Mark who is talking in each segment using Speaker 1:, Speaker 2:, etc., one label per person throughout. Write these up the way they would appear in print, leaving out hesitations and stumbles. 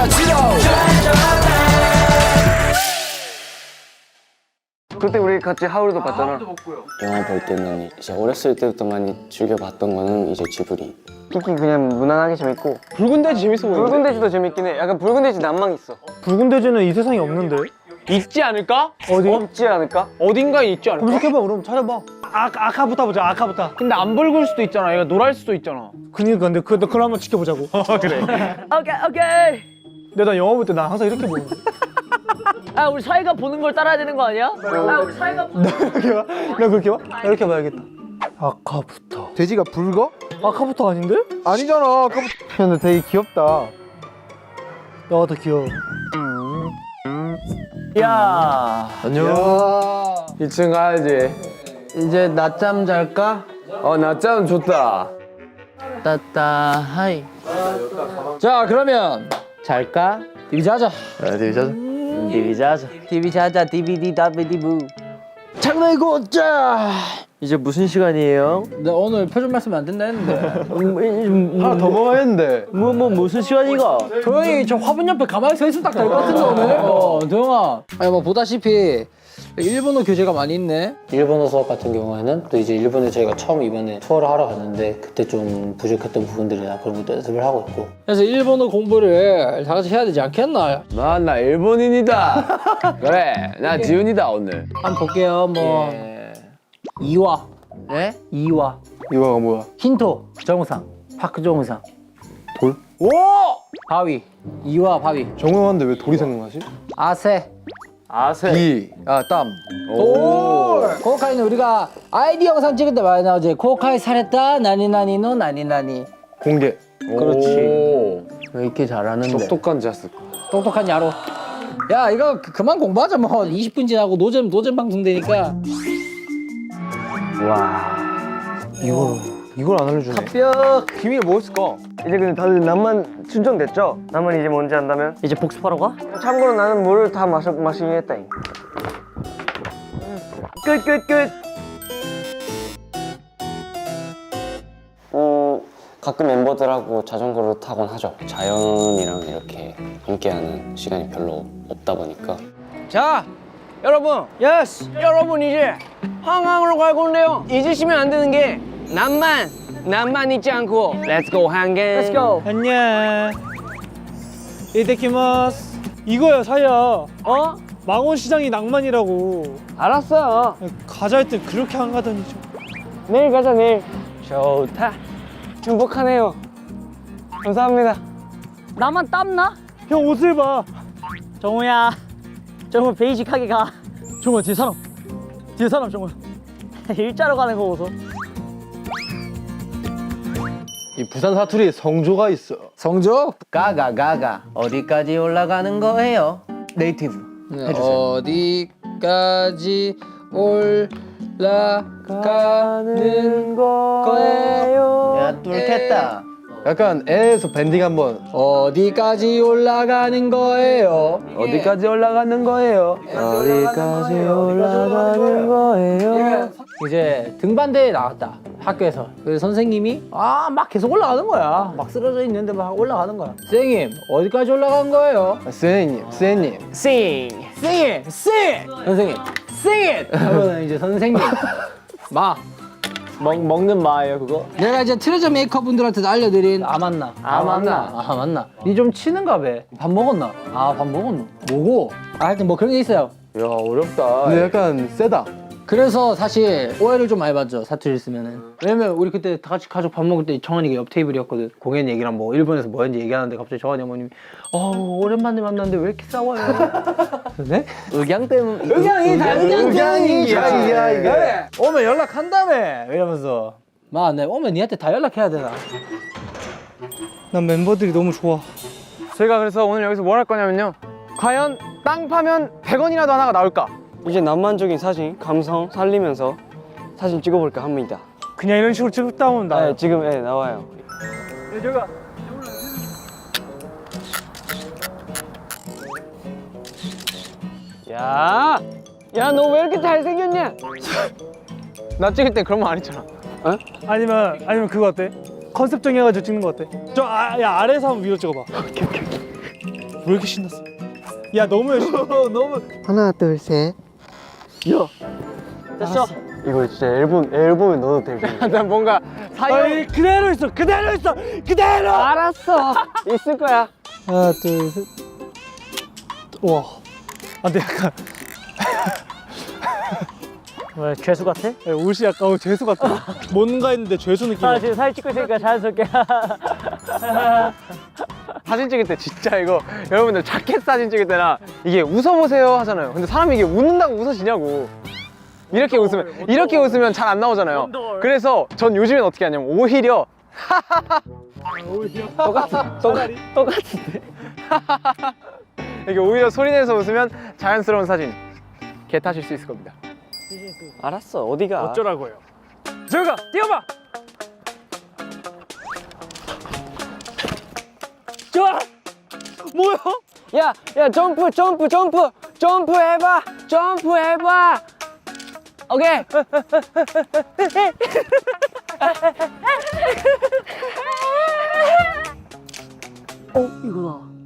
Speaker 1: 지로.
Speaker 2: 그때 우리 같이 하울도 봤잖아.
Speaker 3: 영화 볼 때는 이제 어렸을 때부터 많이 즐겨봤던 거는 이제 지브리.
Speaker 2: 특히 그냥 무난하게 재밌고.
Speaker 4: 붉은 돼지 재밌어 보이는데?
Speaker 2: 붉은 돼지도 재밌긴 해. 약간 붉은 돼지 낭만 있어.
Speaker 5: 붉은 돼지는 이 세상에 없는데?
Speaker 4: 있지 않을까?
Speaker 5: 어디?
Speaker 2: 없지 않을까?
Speaker 4: 어딘가에 있지 않을까?
Speaker 5: 검색해봐 그럼 찾아봐. 아카부터 보자 아카부터.
Speaker 4: 근데 안 붉을 수도 있잖아. 얘가 노랄 수도 있잖아.
Speaker 5: 그니까 근데 그걸 한번 지켜보자고.
Speaker 4: 그래.
Speaker 6: 오케이.
Speaker 5: 근데 나 영화 볼 때 나 항상 이렇게 보는데.
Speaker 6: 아 우리 사이가 보는 걸 따라야 되는 거 아니야? 아 우리 사이가
Speaker 5: 이렇게 봐? 나 그렇게 봐? 나 이렇게 봐야겠다. 아카부터.
Speaker 1: 돼지가 붉어?
Speaker 5: 아카부터 아닌데?
Speaker 1: 아니잖아. 아까부터.
Speaker 5: 근데 되게 귀엽다. 너가 더 귀여워.
Speaker 6: 야
Speaker 1: 안녕.
Speaker 2: 2층 가야지.
Speaker 6: 이제 낮잠 잘까?
Speaker 2: 낮잠 좋다.
Speaker 6: 따따하이. 자 그러면 잘까? TV 자자.
Speaker 1: TV 자자.
Speaker 6: TV 자자. TV 자자. DVD WD 장난이 곧자. 이제 무슨 시간이에요? 나 오늘 표준 말씀 안 된다 했는데.
Speaker 1: 하나 더 먹어야 했는데.
Speaker 6: 무슨 시간이가? 조용히 저 화분 옆에 가만히 서 있으면 딱 될 것 같은데 오늘. 도영아. 아니 뭐 보다시피 일본어 교재가 많이 있네.
Speaker 3: 일본어 수업 같은 경우에는 또 이제 일본에 저희가 처음 이번에 투어를 하러 갔는데 그때 좀 부족했던 부분들이나 그런 것도 연습을 하고 있고.
Speaker 6: 그래서 일본어 공부를 다 같이 해야 되지 않겠나?
Speaker 2: 나 일본인이다. 그래, 나 지훈이다 오늘.
Speaker 6: 한번 볼게요. 뭐 이화. 네? 이화.
Speaker 1: 이거가 뭐야?
Speaker 6: 힌토. 정상. 파크 정상.
Speaker 1: 돌?
Speaker 6: 오! 바위. 이화 바위.
Speaker 1: 정형한데 왜 돌이 생각나지?
Speaker 6: 아세.
Speaker 1: 비. 땀.
Speaker 6: 오! 코오카이는 우리가 아이디 영상 찍을 때 많이 나오지. 코오카이 살했다. 나니나니노 나니나니.
Speaker 1: 공개.
Speaker 6: 그렇지. 왜 이렇게 잘하는데?
Speaker 2: 똑똑한 자스.
Speaker 6: 똑똑한 야로. 야 이거 그만 공부하자 뭐 20분 지나고 노잼 방송 되니까.
Speaker 1: 이걸 안 알려주네.
Speaker 6: 뼈.
Speaker 2: 비밀 뭐였을까? 이제 근데 다들 남만 충전됐죠? 남만 이제 뭔지 안다면?
Speaker 6: 이제 복습하러 가?
Speaker 2: 참고로 나는 물을 다 마시긴 했다잉. 끝.
Speaker 3: 가끔 멤버들하고 자전거를 타곤 하죠. 자연이랑 이렇게 함께하는 시간이 별로 없다 보니까.
Speaker 4: 자, 여러분. 예스. 여러분 이제 한강으로 갈 건데요. 잊으시면 안 되는 게 남만 잊지 않고 Let's go 한강. Let's go.
Speaker 5: 안녕. 이데키마스. 이거야 사야.
Speaker 4: 어?
Speaker 5: 망원시장이 낭만이라고.
Speaker 4: 알았어요.
Speaker 5: 가자 할 때 그렇게 안 가더니 좀.
Speaker 4: 내일 가자 내일. 좋다. 행복하네요. 감사합니다.
Speaker 6: 나만 땀나?
Speaker 5: 형 옷을 봐.
Speaker 6: 정우야. 정우 베이직하게 가.
Speaker 5: 정우야 뒤에 사람 정우야.
Speaker 6: 일자로 가는 거 보소.
Speaker 1: 이 부산 사투리에 성조가 있어.
Speaker 6: 성조? 가가. 어디까지 올라가는 거예요? 네이티브. 어디까지 올라가는 거예요?
Speaker 5: 야 뚫겠다.
Speaker 1: 약간 애에서 밴딩 한번.
Speaker 6: 어디까지 올라가는 거예요?
Speaker 2: 어디까지 올라가는 거예요? 어디까지 올라가는 거예요?
Speaker 6: 이제 등반대에 나왔다 학교에서. 그래서 선생님이 막 계속 올라가는 거야. 막 쓰러져 있는데 막 올라가는 거야. 선생님 어디까지 올라간 거예요?
Speaker 1: 스님.
Speaker 4: Sing.
Speaker 6: 선생님 선생님 sing it 하면 이제 선생님
Speaker 4: 먹는 마예요 그거?
Speaker 6: 내가 이제 트레저 메이커 분들한테 알려드린 맞나? 맞나? 니 좀 치는가 봐. 밥 먹었나? 밥 먹었노. 뭐고? 하여튼 뭐 그런 게 있어요.
Speaker 2: 야 어렵다.
Speaker 1: 근데 약간 세다.
Speaker 6: 그래서 사실 오해를 좀 많이 받죠, 사투리 쓰면은. 왜냐면 우리 그때 다 같이 가족 밥 먹을 때 정한이가 옆 테이블이었거든. 공연 얘기랑 뭐 일본에서 뭐 했는지 얘기하는데 갑자기 정한이 어머님이 오랜만에 만났는데 왜 이렇게 싸워요? 네? 의향 때문에. 의향이 다
Speaker 1: 의향이 자기야 이게.
Speaker 6: 오면 연락한다며 이러면서. 내 오면 니한테 다 연락해야 되나?
Speaker 5: 난 멤버들이 너무 좋아.
Speaker 4: 저희가 그래서 오늘 여기서 뭘 할 거냐면요. 과연 땅 파면 100원이라도 하나가 나올까?
Speaker 2: 이제 낭만적인 사진, 감성 살리면서 사진 찍어볼까 합니다.
Speaker 5: 그냥 이런 식으로 찍다 보면 나.
Speaker 2: 네, 지금 나와요.
Speaker 4: 야, 너 왜 이렇게 잘생겼냐? 나 찍을 때 그런 말 안 했잖아.
Speaker 5: 아니면 그거 어때? 컨셉 정해가지고 찍는 거 어때? 야 아래에서 한번 위로 찍어봐. 왜 이렇게 신났어? 야 너무 열심히. 너무.
Speaker 6: 하나 둘 셋.
Speaker 2: 됐어. 이거 진짜 앨범에 넣어도 될 텐데.
Speaker 4: 난 뭔가 사연
Speaker 5: 그대로 있어. 그대로 있어. 그대로.
Speaker 4: 알았어. 있을 거야.
Speaker 5: 하나 둘 셋. 와. 아 근데 약간
Speaker 2: 왜 죄수 같아?
Speaker 5: 옷이 약간 죄수 같아. 뭔가 했는데 죄수 느낌.
Speaker 2: 지금 사진 찍고 있으니까 자연스럽게.
Speaker 4: 사진 찍을 때 진짜 이거 여러분들 자켓 사진 찍을 때나 이게 웃어보세요 하잖아요. 근데 사람이 이게 웃는다고 웃어지냐고. 이렇게 웃으면 잘 안 나오잖아요. 그래서 전 요즘엔 어떻게 하냐면 오히려 똑같은데 이게 오히려 소리 내서 웃으면 자연스러운 사진 개 타실 수 있을 겁니다.
Speaker 2: 알았어. 어디가?
Speaker 5: 어쩌라고요?
Speaker 4: 저가 뛰어봐.
Speaker 5: 좋아. 뭐야?
Speaker 4: 야 점프 해봐. 오케이.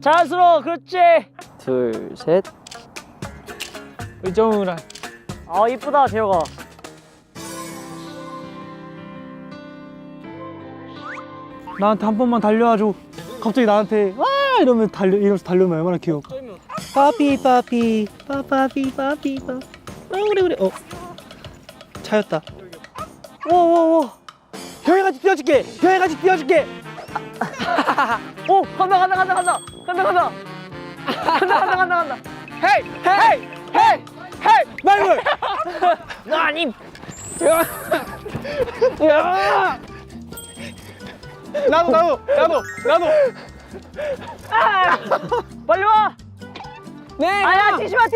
Speaker 2: 자연스러워. 그렇지. 둘, 셋.
Speaker 5: 의정우랑.
Speaker 2: 아 이쁘다 재혁아.
Speaker 5: 나한테 한 번만 달려와줘. 갑자기 나한테 이러면서 달려면 얼마나 귀여워. 빠삐 빠삐 빠빠삐 빠삐 빠. 그래. 차였다. 오오오. 형이 같이 뛰어줄게.
Speaker 2: 오 간다.
Speaker 4: 헤이
Speaker 5: 말물.
Speaker 2: 아니.
Speaker 4: 나도
Speaker 2: 빨리 와.
Speaker 4: 네.
Speaker 2: 아야 뛰지 마.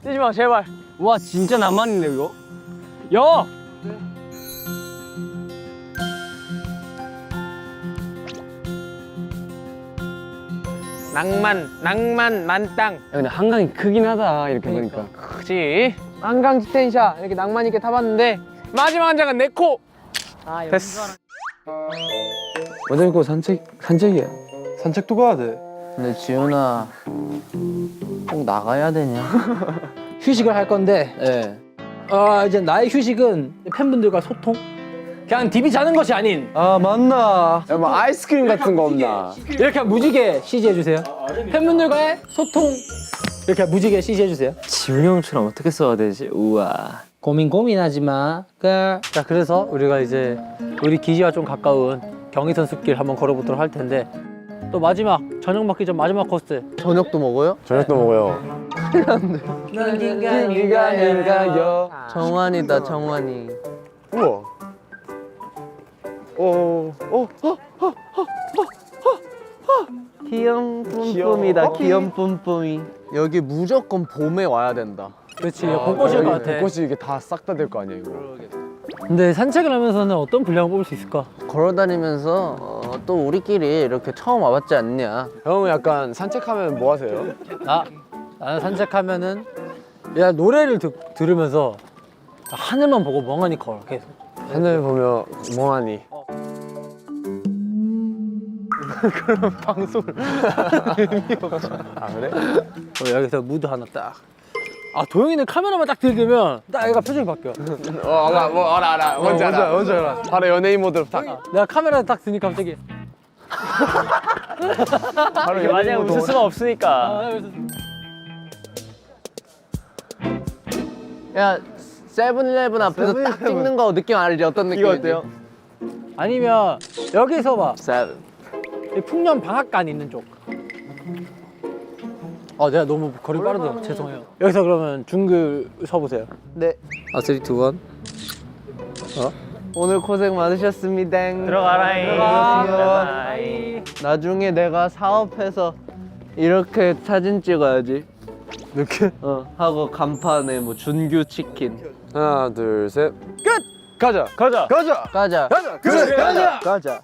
Speaker 2: 뛰지 마 제발. 와 진짜 낭만이네 이거. 야.
Speaker 4: 낭만 만땅.
Speaker 2: 야, 근데 한강이 크긴 하다 이렇게 보니까.
Speaker 4: 그치. 한강 지텐샤 이렇게 낭만 있게 타봤는데 마지막 한 장은 내코. 됐어.
Speaker 1: 어차피 산책이야. 산책도 가야 돼.
Speaker 6: 근데 지훈아 꼭 나가야 되냐? 휴식을 할 건데 이제 나의 휴식은 팬분들과 소통? 그냥 DB 자는 것이 아닌
Speaker 1: 아 맞나?
Speaker 3: 야, 뭐 아이스크림 같은 거 없나?
Speaker 6: 이렇게 무지개 CG 해주세요. 팬분들과의 소통 이렇게 무지개 CG 해주세요.
Speaker 2: 지훈이 형처럼 어떻게 써야 되지? 우와.
Speaker 6: 고민하지 마. 자 그래서 우리가 이제 우리 기지와 좀 가까운 경의선 숲길 한번 걸어보도록 할 텐데 또 마지막 저녁 먹기 전 마지막 코스.
Speaker 1: 저녁도 먹어요?
Speaker 3: 저녁도 먹어요.
Speaker 1: 인간인가요?
Speaker 6: 정환이다 정환이.
Speaker 3: 우와.
Speaker 6: 귀염뿜뿜이다 귀염뿜뿜이.
Speaker 1: 여기 무조건 봄에 와야 된다.
Speaker 6: 그렇지 벚꽃일 것 같아.
Speaker 1: 벚꽃이 이게 다 싹 다 될 거 아니야 이거.
Speaker 6: 근데 산책을 하면서는 어떤 분량을 뽑을 수 있을까?
Speaker 1: 걸어다니면서 또 우리끼리 이렇게 처음 와봤지 않냐?
Speaker 3: 형은 약간 산책하면 뭐 하세요?
Speaker 6: 나는 산책하면은 야 노래를 들으면서 하늘만 보고 멍하니 걸어 계속.
Speaker 3: 하늘 보며 멍하니. 아 그래?
Speaker 6: 여기서 무드 하나 딱. 도영이는 카메라만 딱 들이대면 딱 얘가 표정이 바뀌어.
Speaker 3: 알아. 뭔지 알아. 바로 연예인 모드로 딱.
Speaker 6: 내가 카메라 딱 드니까 갑자기
Speaker 3: 바로
Speaker 2: 맞아 웃을 수가 없으니까.
Speaker 1: 야 세븐일레븐 앞에서 딱 찍는 거 느낌 알지? 어떤 느낌인지?
Speaker 3: 이거 어때요?
Speaker 6: 아니면 여기서 봐.
Speaker 1: 세븐.
Speaker 6: 이 풍년 방앗간 있는 쪽. 내가 너무 거리 빠르다. 죄송해요. 여기서 그러면 중글 서보세요.
Speaker 1: 네.
Speaker 6: 3, 2, 1.
Speaker 1: 오늘 고생 많으셨습니다.
Speaker 2: 들어가라이.
Speaker 1: 나중에 내가 사업해서 이렇게 사진 찍어야지.
Speaker 3: 이렇게?
Speaker 1: 하고 간판에 뭐 준규 치킨.
Speaker 3: 하나 둘 셋.
Speaker 2: 가자.
Speaker 1: 가자.
Speaker 3: 그래
Speaker 1: 가자.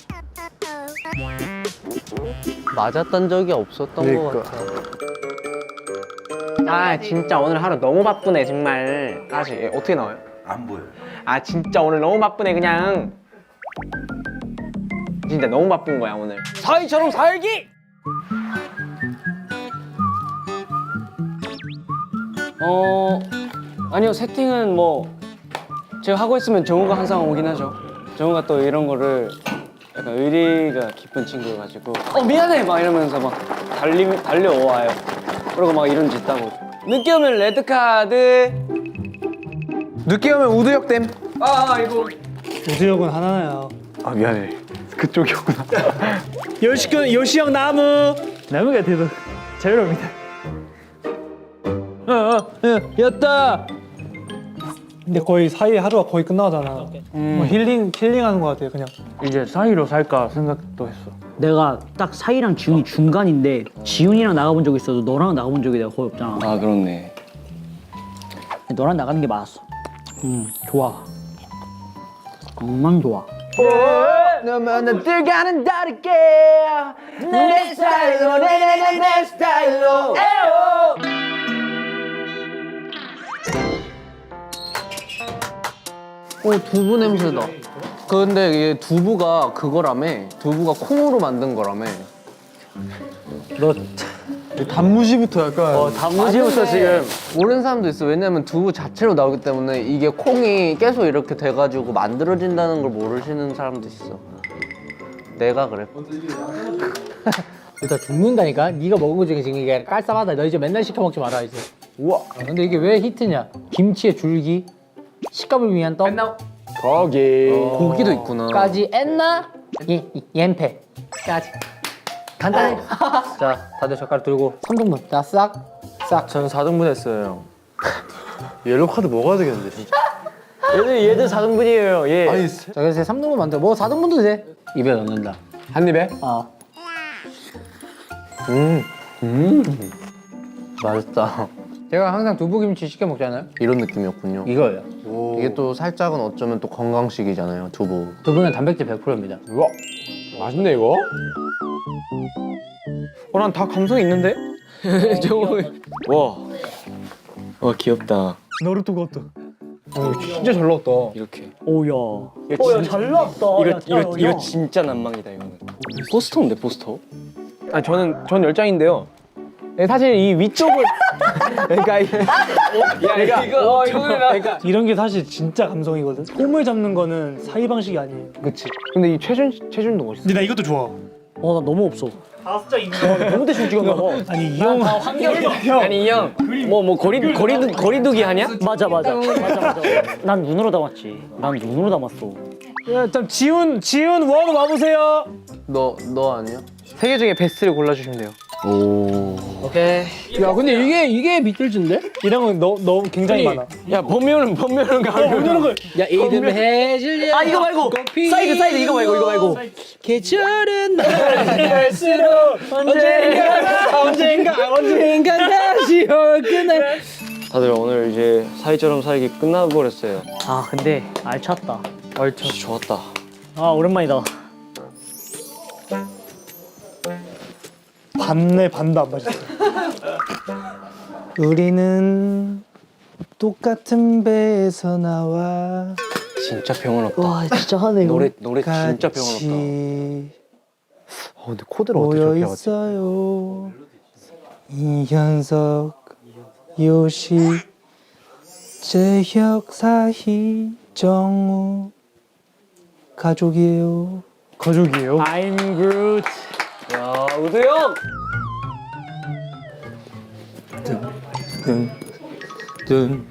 Speaker 1: 맞았던 적이 없었던 것 같아.
Speaker 4: 진짜 오늘 하루 너무 바쁘네 정말. 다시 어떻게 나와요?
Speaker 7: 안 보여.
Speaker 4: 진짜 오늘 너무 바쁘네 그냥. 진짜 너무 바쁜 거야 오늘. 사이처럼 살기.
Speaker 2: 아니요, 세팅은 뭐 제가 하고 있으면 정우가 항상 오긴 하죠. 정우가 또 이런 거를 약간 의리가 깊은 친구여가지고 미안해 막 이러면서 막 달려와요. 그리고 막 이런 짓 하고 늦게 오면 레드카드.
Speaker 4: 늦게 오면 우두역댐.
Speaker 2: 이거
Speaker 5: 우주역은 하나야.
Speaker 4: 아 미안해. 그쪽이었구나.
Speaker 5: 요시형 나무. 나무가 돼도 자유로웁니다. 였다. 근데 거의 사이 하루가 거의 끝나가잖아. 뭐 힐링하는 것 같아 그냥.
Speaker 6: 이제 사이로 살까 생각도 했어.
Speaker 7: 내가 딱 사이랑 지훈이 중간인데 지훈이랑 나가본 적 있어도 너랑 나가본 적이 내가 거의 없잖아.
Speaker 2: 아 그렇네.
Speaker 7: 너랑 나가는 게 맞았어. 좋아. 정말 좋아.
Speaker 1: 너만 들가는 다르게 내 스타일로 내 스타일로 두부 냄새다. 근데 이게 두부가 그거라며. 두부가 콩으로 만든 거라며.
Speaker 4: 단무지부터 약간.
Speaker 2: 단무지부터 지금
Speaker 1: 모르는 사람도 있어. 왜냐면 두부 자체로 나오기 때문에 이게 콩이 계속 이렇게 돼가지고 만들어진다는 걸 모르시는 사람도 있어. 내가 그래.
Speaker 6: 일단 죽는다니까. 네가 먹은 거 중에 지금 이게 깔쌈하다. 너 이제 맨날 시켜 먹지 마라 이제.
Speaker 4: 우와.
Speaker 6: 근데 이게 왜 히트냐? 김치의 줄기, 식감을 위한 떡,
Speaker 4: 거기.
Speaker 1: 고기도 있구나.
Speaker 6: 까지 엔나 옌페까지. 간단해. 자, 다들 젓가락 들고 3등분. 자, 싹.
Speaker 4: 저는 4등분 했어요. 옐로우 카드 먹어야 되겠는데 진짜.
Speaker 2: 얘들 4등분이에요. 예.
Speaker 4: 아니
Speaker 6: 자, 그래서 3등분 만들어. 뭐 4등분도 돼. 입에 넣는다.
Speaker 4: 한 입에?
Speaker 1: 맛있다.
Speaker 6: 제가 항상 두부김치 시켜 먹잖아요.
Speaker 1: 이런 느낌이었군요.
Speaker 6: 이거예요.
Speaker 1: 이게 또 살짝은 어쩌면 또 건강식이잖아요. 두부.
Speaker 6: 두부는 단백질 100%입니다.
Speaker 4: 우와. 맛있네 이거. 난 다 감성이 있는데?
Speaker 2: 와 귀엽다.
Speaker 5: 너루토 것도.
Speaker 4: 진짜 잘 나왔다.
Speaker 2: 이렇게.
Speaker 7: 오야.
Speaker 2: 이거
Speaker 7: 잘 나왔다.
Speaker 2: 이거 진짜 난망이다 이거는. 포스터인데 포스터?
Speaker 4: 아니 전 열장인데요. 사실 이 위쪽을 그러니까 그러니까
Speaker 5: 이런 게 사실 진짜 감성이거든. 폼을 잡는 거는 사이 방식이 아니에요.
Speaker 4: 그치. 근데 이 최준도 멋있어.
Speaker 5: 근데 나 이것도 좋아.
Speaker 7: 나 너무 없어.
Speaker 5: 진짜 있는
Speaker 2: 너무 대충 찍었나 봐.
Speaker 5: 아니 이 형.
Speaker 2: 아니 이 형. 뭐 거리두기 하냐?
Speaker 7: 맞아. 난 눈으로 담았지. 난 눈으로 담았어.
Speaker 5: 야, 참 지훈 원 와보세요.
Speaker 1: 너 아니야?
Speaker 4: 세 개 중에 베스트를 골라주시면 돼요.
Speaker 6: 오케이. 야, 근데 이게 비틀즈인데?
Speaker 5: 이런 건 너무 굉장히 많아.
Speaker 2: 야 범면은 가.
Speaker 5: 이런 걸.
Speaker 6: 야, 이든 해질려.
Speaker 7: 이거 말고. 사이드 이거 말고.
Speaker 6: 계절은
Speaker 5: 갈수록 언젠가 다시 올 그날.
Speaker 2: 다들 오늘 이제 사이처럼 살기 끝나버렸어요.
Speaker 7: 근데 알찼다.
Speaker 2: 진짜 좋았다.
Speaker 7: 오랜만이다.
Speaker 5: 반도 안 마셨어. 우리는 똑같은 배에서 나와
Speaker 2: 진짜 병원 없다.
Speaker 7: 와 진짜 하네 이거.
Speaker 2: 노래 진짜 병원 없다.
Speaker 5: 같이
Speaker 4: 근데 코드를 어떻게
Speaker 5: 모여
Speaker 4: 저렇게 하지?
Speaker 5: 있어요. 이현석, 요시, 재혁, 사희, 정우 가족이에요.
Speaker 7: I'm Groot.
Speaker 2: 야 우두 형.
Speaker 1: 지금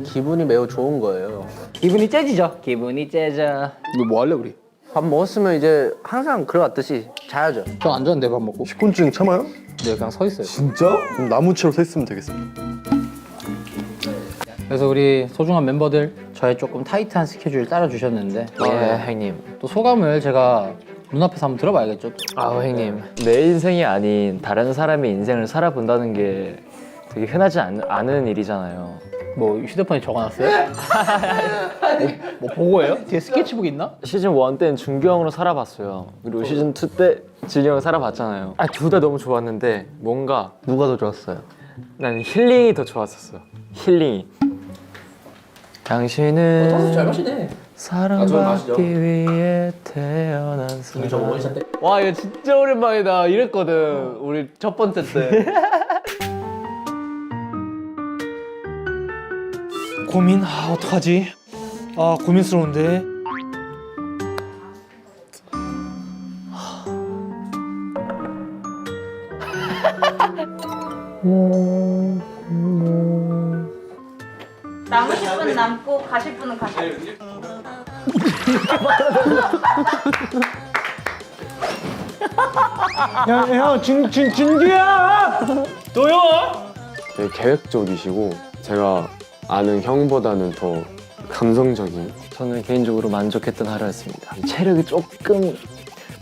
Speaker 1: 기분이 매우 좋은 거예요.
Speaker 6: 기분이 째지죠. 기분이 째져.
Speaker 1: 이거 뭐 할래 우리? 밥 먹었으면 이제 항상 그래왔듯이 자야죠.
Speaker 6: 저 안 잤는데 밥 먹고.
Speaker 8: 식곤증 참아요?
Speaker 6: 네, 그냥 서 있어요.
Speaker 8: 진짜? 그럼 나무처럼 서 있으면 되겠습니다.
Speaker 6: 그래서 우리 소중한 멤버들 저의 조금 타이트한 스케줄 따라주셨는데
Speaker 1: 형님.
Speaker 6: 또 소감을 제가 눈앞에서 한번 들어봐야겠죠.
Speaker 1: 형님.
Speaker 9: 내 인생이 아닌 다른 사람의 인생을 살아본다는 게 되게 흔하지 않은 일이잖아요.
Speaker 6: 뭐 휴대폰에 적어놨어요? 뭐 보고예요? 뒤에 스케치북 있나?
Speaker 9: 시즌 1 때는 준규 형으로 살아봤어요. 그리고 시즌 2 때 진이 형 살아봤잖아요. 둘 다 너무 좋았는데 뭔가
Speaker 1: 누가 더 좋았어요?
Speaker 9: 난 힐링이 더 좋았었어. 힐링이. 당신은
Speaker 6: 잘 마시네.
Speaker 9: 사랑받기 위해 태어난 사람.
Speaker 1: 와 이거 진짜 오랜만이다 이랬거든 우리 첫 번째 때.
Speaker 5: 고민 어떡하지? 고민스러운데.
Speaker 10: 남으실 분은 남고 가실 분은 가시고.
Speaker 5: 야, 진규야! 너요?
Speaker 11: 되게 계획적이시고 제가 아는 형보다는 더 감성적인.
Speaker 9: 저는 개인적으로 만족했던 하루였습니다. 체력이 조금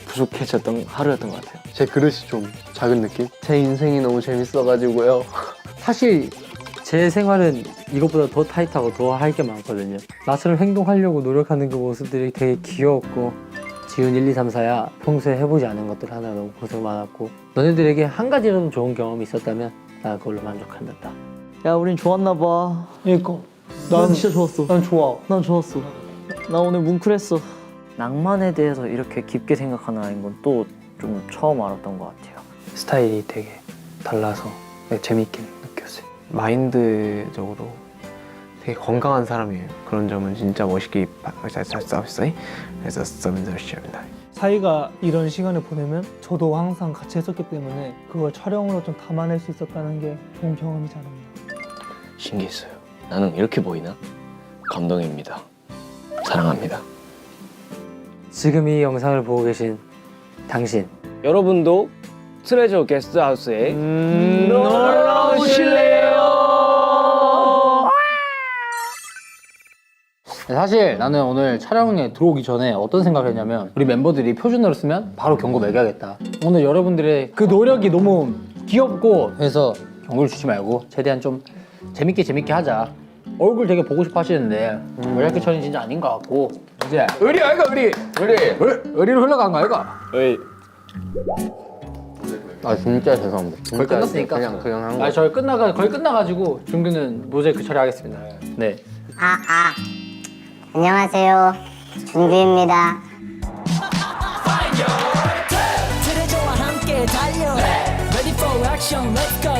Speaker 9: 부족해졌던 하루였던 것 같아요.
Speaker 11: 제 그릇이 좀 작은 느낌?
Speaker 1: 제 인생이 너무 재밌어가지고요.
Speaker 6: 사실 제 생활은 이것보다 더 타이트하고 더 할 게 많거든요. 나처럼 행동하려고 노력하는 그 모습들이 되게 귀엽고 지훈 1, 2, 3, 4야 평소에 해보지 않은 것들 하나 너무 고생 많았고 너네들에게 한 가지라도 좋은 경험이 있었다면 나 그걸로 만족한다.
Speaker 7: 야, 우린 좋았나 봐.
Speaker 5: 그러니까
Speaker 7: 난 진짜 좋았어.
Speaker 5: 난 좋아.
Speaker 7: 난 좋았어. 나 오늘 뭉클했어. 낭만에 대해서 이렇게 깊게 생각하는 아이인 건 또 좀 처음 알았던 것 같아요.
Speaker 6: 스타일이 되게 달라서 되게 재밌게 느꼈어요.
Speaker 4: 마인드적으로 되게 건강한 사람이에요. 그런 점은 진짜 멋있게 싸웠어요. 그래서 서민들시합니다.
Speaker 5: 사이가 이런 시간을 보내면 저도 항상 같이 했었기 때문에 그걸 촬영으로 좀 담아낼 수 있었다는 게 좋은 경험이지 않았나.
Speaker 2: 신기했어요. 나는 이렇게 보이나? 감동입니다. 사랑합니다.
Speaker 6: 지금 이 영상을 보고 계신 당신
Speaker 2: 여러분도 트레저 게스트하우스에 놀러 오실래요?
Speaker 6: 사실 나는 오늘 촬영에 들어오기 전에 어떤 생각을 했냐면 우리 멤버들이 표준어를 쓰면 바로 경고 매겨야겠다. 오늘 여러분들의 그 노력이 너무 귀엽고 해서 경고를 주지 말고 최대한 좀 재밌게 하자. 얼굴 되게 보고 싶어 하시는데 리얼리티 촬영 진짜 아닌 것 같고 이제 의리 아이가 의리로 흘러간 거 아이가?
Speaker 1: 아 진짜 죄송합니다.
Speaker 6: 거의 끝났으니까
Speaker 1: 그냥 한 거.
Speaker 6: 저희 거의 끝나가지고 준규는 모자이크 처리하겠습니다. 네.
Speaker 10: 안녕하세요. 준규입니다.
Speaker 7: 트레저와 함께 달려 Ready for action, let's go.